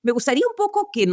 Me gustaría un poco que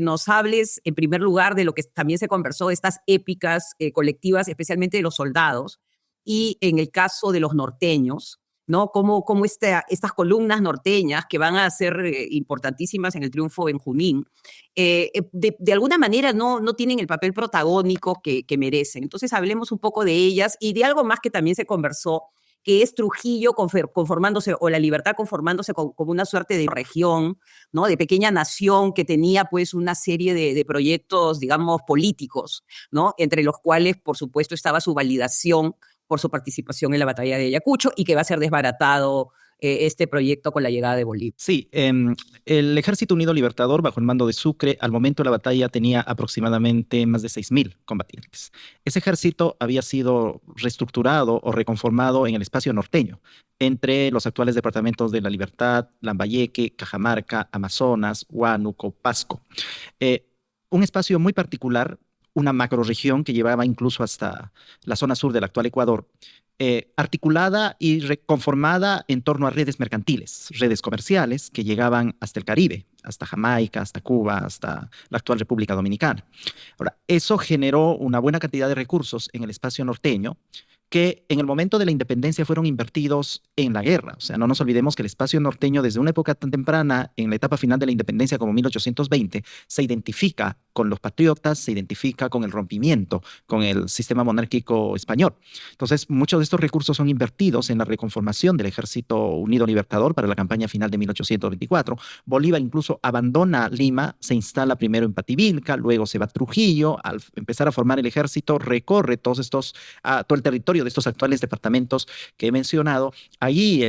nos hables, en primer lugar, de lo que también se conversó, estas épicas colectivas, especialmente de los soldados, y en el caso de los norteños, ¿no? Cómo estas columnas norteñas que van a ser importantísimas en el triunfo en Junín, de alguna manera no tienen el papel protagónico que merecen. Entonces hablemos un poco de ellas y de algo más que también se conversó, que es Trujillo conformándose, o la Libertad conformándose como una suerte de región, ¿no? De pequeña nación que tenía pues una serie de proyectos, digamos, políticos, ¿no? Entre los cuales, por supuesto, estaba su validación por su participación en la batalla de Ayacucho y que va a ser desbaratado este proyecto con la llegada de Bolívar. Sí, el Ejército Unido Libertador, bajo el mando de Sucre, al momento de la batalla tenía aproximadamente más de 6.000 combatientes. Ese ejército había sido reestructurado o reconformado en el espacio norteño, entre los actuales departamentos de La Libertad, Lambayeque, Cajamarca, Amazonas, Huánuco, Pasco. Eh, un espacio muy particular, una macroregión que llevaba incluso hasta la zona sur del actual Ecuador, articulada y conformada en torno a redes mercantiles, redes comerciales que llegaban hasta el Caribe, hasta Jamaica, hasta Cuba, hasta la actual República Dominicana. Ahora, eso generó una buena cantidad de recursos en el espacio norteño que en el momento de la independencia fueron invertidos en la guerra. O sea, no nos olvidemos que el espacio norteño, desde una época tan temprana, en la etapa final de la independencia como 1820, se identifica con los patriotas, se identifica con el rompimiento, con el sistema monárquico español. Entonces, muchos de estos recursos son invertidos en la reconformación del Ejército Unido Libertador para la campaña final de 1824. Bolívar incluso abandona Lima, se instala primero en Pativilca, luego se va a Trujillo. Al empezar a formar el ejército, recorre todo el territorio de estos actuales departamentos que he mencionado. Allí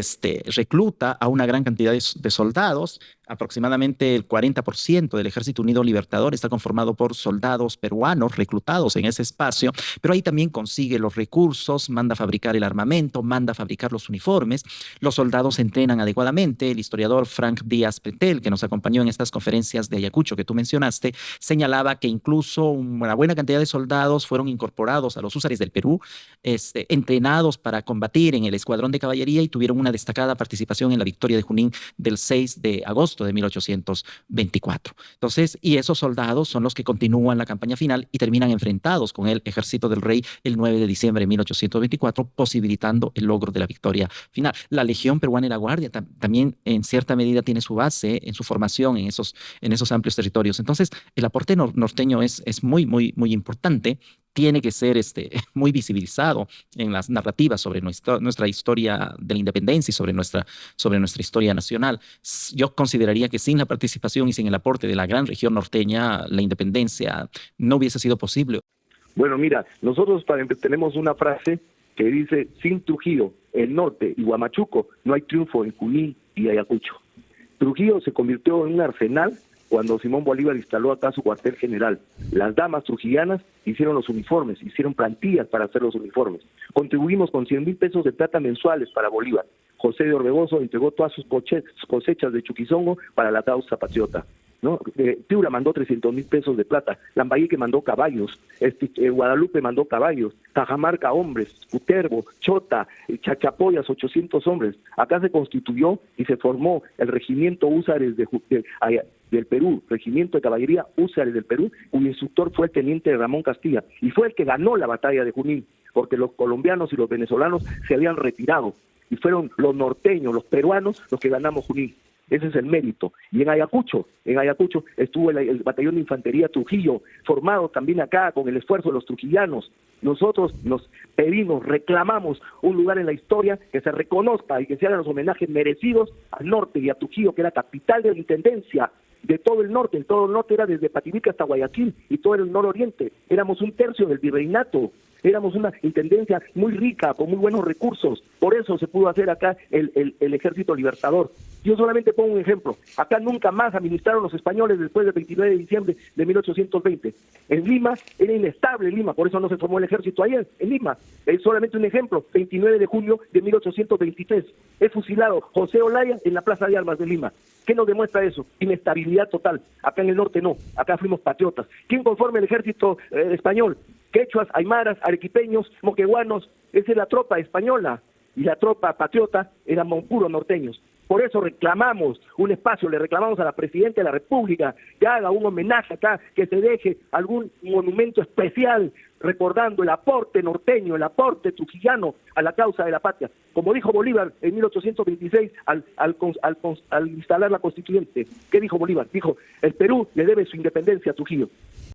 recluta a una gran cantidad de soldados. Aproximadamente el 40% del Ejército Unido Libertador está conformado por soldados peruanos reclutados en ese espacio, pero ahí también consigue los recursos, manda a fabricar el armamento, manda a fabricar los uniformes. Los soldados se entrenan adecuadamente. El historiador Frank Díaz Pretel, que nos acompañó en estas conferencias de Ayacucho que tú mencionaste, señalaba que incluso una buena cantidad de soldados fueron incorporados a los húsares del Perú, entrenados para combatir en el escuadrón de caballería y tuvieron una destacada participación en la victoria de Junín del 6 de agosto de 1824. Entonces, y esos soldados son los que continúan la campaña final y terminan enfrentados con el ejército del rey el 9 de diciembre de 1824, posibilitando el logro de la victoria final. La Legión Peruana y la Guardia también en cierta medida tiene su base en su formación en esos amplios territorios. Entonces, el aporte norteño es muy importante, tiene que ser muy visibilizado en las narrativas sobre nuestra historia de la independencia y sobre nuestra historia nacional. Yo consideraría que sin la participación y sin el aporte de la gran región norteña, la independencia no hubiese sido posible. Bueno, mira, nosotros tenemos una frase que dice: sin Trujillo, el norte y Huamachuco, no hay triunfo en Junín y Ayacucho. Trujillo se convirtió en un arsenal cuando Simón Bolívar instaló acá su cuartel general. Las damas trujillanas hicieron los uniformes, hicieron plantillas para hacer los uniformes. Contribuimos con 100,000 pesos de plata mensuales para Bolívar. José de Orbegoso entregó todas sus cosechas de Chuquizongo para la causa patriota, ¿no? Piura mandó 300,000 pesos de plata, Lambayeque mandó caballos, Guadalupe mandó caballos, Cajamarca hombres, Cutervo, Chota, Chachapoyas 800 hombres. Acá se constituyó y se formó el regimiento Húsares del Perú, regimiento de caballería Húsares del Perú, cuyo instructor fue el teniente Ramón Castilla, y fue el que ganó la batalla de Junín, porque los colombianos y los venezolanos se habían retirado, y fueron los norteños, los peruanos, los que ganamos Junín. Ese es el mérito. Y en Ayacucho estuvo el batallón de infantería Trujillo, formado también acá con el esfuerzo de los trujillanos. Nosotros nos pedimos, reclamamos un lugar en la historia que se reconozca y que se hagan los homenajes merecidos al norte y a Trujillo, que era capital de la intendencia de todo el norte. Todo el norte era desde Pativilca hasta Guayaquil, y todo el nororiente. Éramos un tercio del virreinato. Éramos una intendencia muy rica, con muy buenos recursos. Por eso se pudo hacer acá el Ejército Libertador. Yo solamente pongo un ejemplo. Acá nunca más administraron los españoles después del 29 de diciembre de 1820. En Lima era inestable Lima, por eso no se formó el ejército ayer en Lima. Es solamente un ejemplo. 29 de junio de 1823. Es fusilado José Olaya en la Plaza de Armas de Lima. ¿Qué nos demuestra eso? Inestabilidad total. Acá en el norte no. Acá fuimos patriotas. ¿Quién conforma el ejército español? Quechuas, aymaras, arequipeños, moqueguanos. Esa es la tropa española. Y la tropa patriota éramos puros norteños. Por eso reclamamos un espacio, le reclamamos a la Presidenta de la República que haga un homenaje acá, que se deje algún monumento especial recordando el aporte norteño, el aporte trujillano a la causa de la patria. Como dijo Bolívar en 1826 al instalar la Constituyente, ¿qué dijo Bolívar? Dijo, el Perú le debe su independencia a Trujillo.